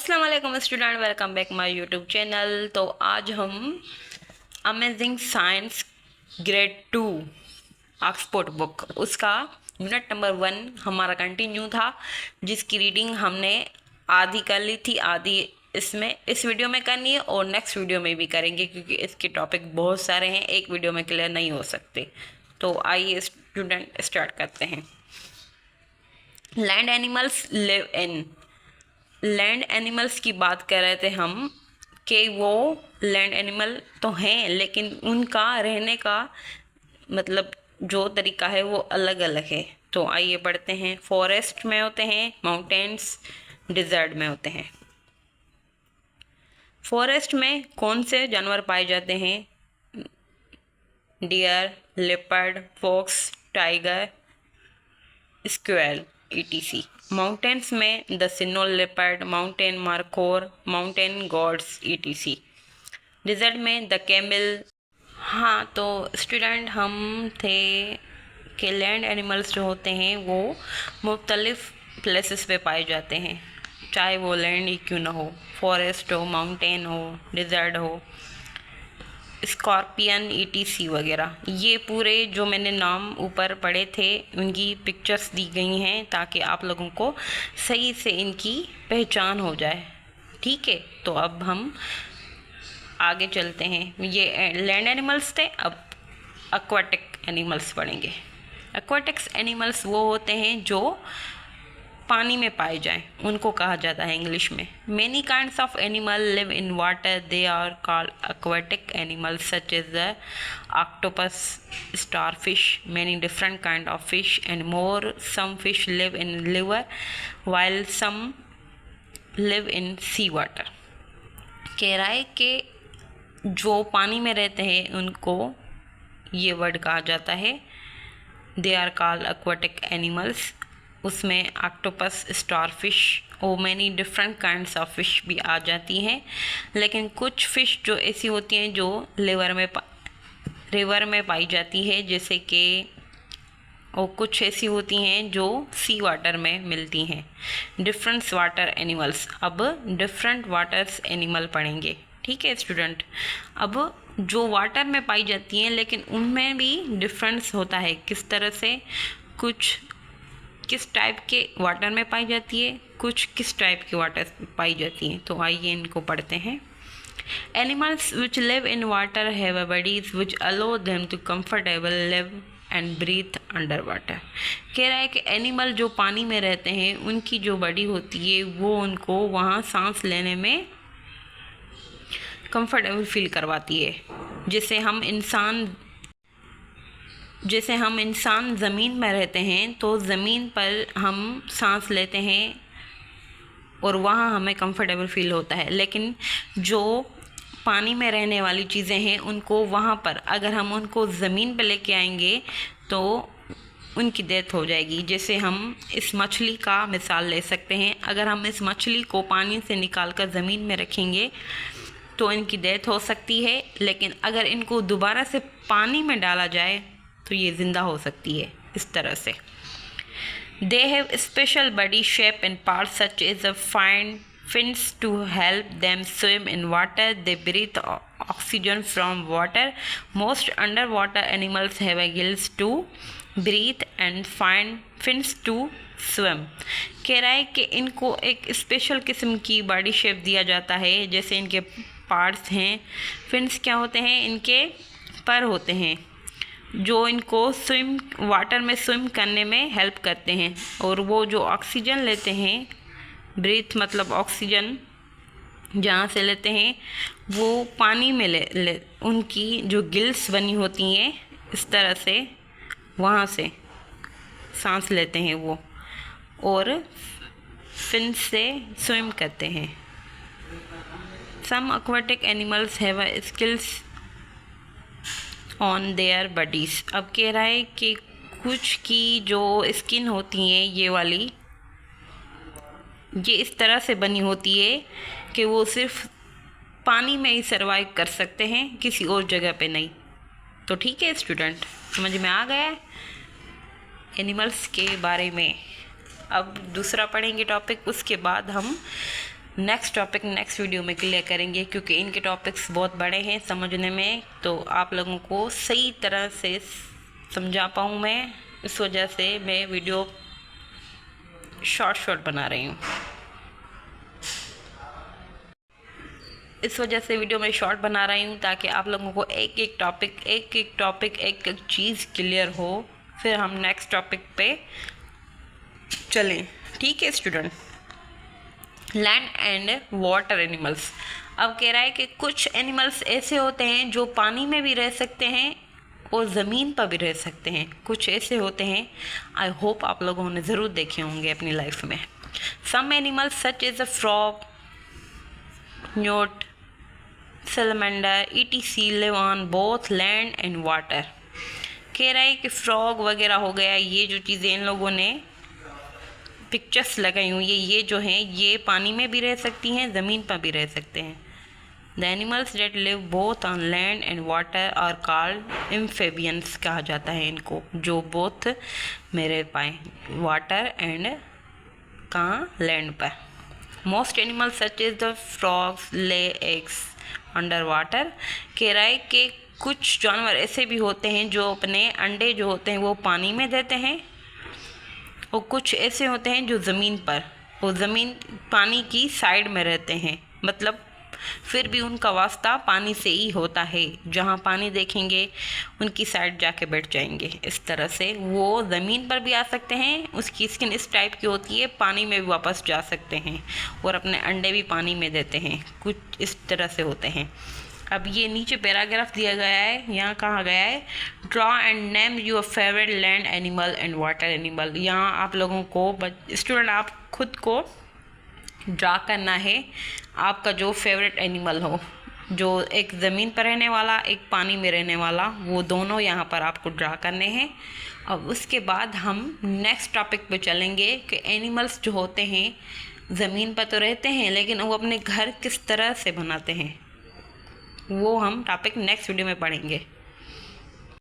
अस्सलाम वालेकुम student, welcome back my YouTube channel. तो आज हम amazing science grade 2 Oxford book उसका यूनिट नंबर 1 हमारा कंटिन्यू था, जिसकी रीडिंग हमने आधी कर ली थी, आधी इस वीडियो में करनी है और नेक्स्ट वीडियो में भी करेंगे क्योंकि इसके टॉपिक बहुत सारे हैं, एक वीडियो में क्लियर नहीं हो सकते। तो आइए स्टूडेंट स्टार्ट करते हैं। Land animals live in, land animals की बात कर रहे थे हम कि वो लैंड एनिमल तो हैं लेकिन उनका रहने का मतलब जो तरीका है वो अलग अलग है। तो आइए पढ़ते हैं। फॉरेस्ट में होते हैं, माउंटेन्स, डिजर्ट में होते हैं। फॉरेस्ट में कौन से जानवर पाए जाते हैं? Deer, leopard, fox, tiger, squirrel etc। Mountains में the snow leopard, mountain markhor, mountain goats etc। Desert में द कैमल। हाँ, तो स्टूडेंट हम थे कि लैंड एनिमल्स जो होते हैं वो मुख्तलिफ प्लेसेस पे पाए जाते हैं, चाहे वो लैंड ही क्यों ना हो, फॉरेस्ट हो, माउंटेन हो, डिजर्ट हो, स्कॉर्पियन etc वगैरह। ये पूरे जो मैंने नाम ऊपर पढ़े थे उनकी पिक्चर्स दी गई हैं ताकि आप लोगों को सही से इनकी पहचान हो जाए। ठीक है, तो अब हम आगे चलते हैं। ये लैंड एनिमल्स थे, अब एक्वाटिक एनिमल्स पढ़ेंगे। एक्वाटिक्स एनिमल्स वो होते हैं जो पानी में पाए जाएं, उनको कहा जाता है इंग्लिश में। Many kinds of animal live in water, they are called aquatic animals such as the octopus, starfish, many different kind of fish and more. Some fish live in river while some live in sea water। कह रहा है कि जो पानी में रहते हैं उनको ये वर्ड कहा जाता है, they are called aquatic animals। उसमें ऑक्टोपस, स्टारफिश और many different kinds of fish भी आ जाती हैं, लेकिन कुछ फ़िश जो ऐसी होती हैं जो रिवर में पाई जाती है, जैसे कि, और कुछ ऐसी होती हैं जो सी वाटर में मिलती हैं। डिफरेंट वाटर एनिमल्स, अब डिफरेंट वाटर्स एनिमल पढ़ेंगे। ठीक है स्टूडेंट, अब जो वाटर में पाई जाती हैं लेकिन उनमें भी डिफरेंस होता है। किस तरह से? कुछ किस टाइप के वाटर में पाई जाती है, कुछ किस टाइप के वाटर पाई जाती हैं। तो आइए इनको पढ़ते हैं। Animals which live in water have a bodies which allow them to comfortable live and breathe under water. कह रहा है कि एनिमल जो पानी में रहते हैं उनकी जो बॉडी होती है वो उनको वहाँ सांस लेने में कंफर्टेबल फील करवाती है। जैसे हम इंसान ज़मीन में रहते हैं तो ज़मीन पर हम सांस लेते हैं और वहाँ हमें कंफर्टेबल फील होता है, लेकिन जो पानी में रहने वाली चीज़ें हैं उनको वहाँ पर अगर हम उनको ज़मीन पर लेके आएंगे तो उनकी डेथ हो जाएगी। जैसे हम इस मछली का मिसाल ले सकते हैं, अगर हम इस मछली को पानी से निकाल कर ज़मीन में रखेंगे तो इनकी डेथ हो सकती है, लेकिन अगर इनको दोबारा से पानी में डाला जाए तो ये ज़िंदा हो सकती है। इस तरह से they have special body shape and parts such as a fin fins to help them swim in water. They breathe oxygen from water. Most underwater animals have a gills to breathe and find fins to swim। कह रहा है कि इनको एक special किस्म की body shape दिया जाता है, जैसे इनके पार्ट्स हैं। फिन्स क्या होते हैं? इनके पर होते हैं जो इनको वाटर में स्विम करने में हेल्प करते हैं, और वो जो ऑक्सीजन लेते हैं, ब्रीथ मतलब ऑक्सीजन जहाँ से लेते हैं वो पानी में उनकी जो गिल्स बनी होती हैं इस तरह से वहाँ से सांस लेते हैं वो, और फिन से स्विम करते हैं। सम aquatic animals have a skills on their bodies. अब कह रहा है कि कुछ की जो स्किन होती है ये वाली, ये इस तरह से बनी होती है कि वो सिर्फ पानी में ही सरवाइव कर सकते हैं, किसी और जगह पे नहीं। तो ठीक है स्टूडेंट, समझ में आ गया है एनिमल्स के बारे में। अब दूसरा पढ़ेंगे टॉपिक, उसके बाद हम नेक्स्ट टॉपिक नेक्स्ट वीडियो में क्लियर करेंगे, क्योंकि इनके टॉपिक्स बहुत बड़े हैं समझने में, तो आप लोगों को सही तरह से समझा पाऊँ मैं, इस वजह से मैं वीडियो शॉर्ट बना रही हूँ। इस वजह से वीडियो में शॉर्ट बना रही हूँ ताकि आप लोगों को एक एक टॉपिक एक चीज़ क्लियर हो, फिर हम नेक्स्ट टॉपिक पे चलें। ठीक है student. Land and water animals. अब कह रहा है कि कुछ एनिमल्स ऐसे होते हैं जो पानी में भी रह सकते हैं और ज़मीन पर भी रह सकते हैं। कुछ ऐसे होते हैं, आई होप आप लोगों ने ज़रूर देखे होंगे अपनी लाइफ में। Some animals such as a frog, newt, salamander etc live on both land and water. कह रहा है कि फ्रॉग वगैरह हो गया, ये जो चीज़ें इन लोगों ने पिक्चर्स लगाई हुई ये जो हैं ये पानी में भी रह सकती हैं, ज़मीन पर भी रह सकते हैं। The animals that live both on land and water are called amphibians कहा जाता है इनको, जो बोथ में रह पाए, वाटर एंड कहाँ, लैंड पर। Most animals such as the frogs lay eggs under water. कह रहा है कि कुछ जानवर ऐसे भी होते हैं जो अपने अंडे जो होते हैं वो पानी में देते हैं, और कुछ ऐसे होते हैं जो ज़मीन पर, वो ज़मीन पानी की साइड में रहते हैं, मतलब फिर भी उनका वास्ता पानी से ही होता है, जहाँ पानी देखेंगे उनकी साइड जाके बैठ जाएंगे। इस तरह से वो ज़मीन पर भी आ सकते हैं, उसकी स्किन इस टाइप की होती है, पानी में भी वापस जा सकते हैं और अपने अंडे भी पानी में देते हैं, कुछ इस तरह से होते हैं। अब ये नीचे पैराग्राफ दिया गया है, यहाँ कहा गया है draw and name your favourite land animal and water animal. यहाँ आप लोगों को स्टूडेंट आप खुद को ड्रा करना है, आपका जो फेवरेट एनिमल हो, जो एक ज़मीन पर रहने वाला, एक पानी में रहने वाला, वो दोनों यहाँ पर आपको ड्रा करने हैं। अब उसके बाद हम नेक्स्ट टॉपिक पे चलेंगे कि एनिमल्स जो होते हैं ज़मीन पर तो रहते हैं, लेकिन वो अपने घर किस तरह से बनाते हैं, वो हम टॉपिक नेक्स्ट वीडियो में पढ़ेंगे।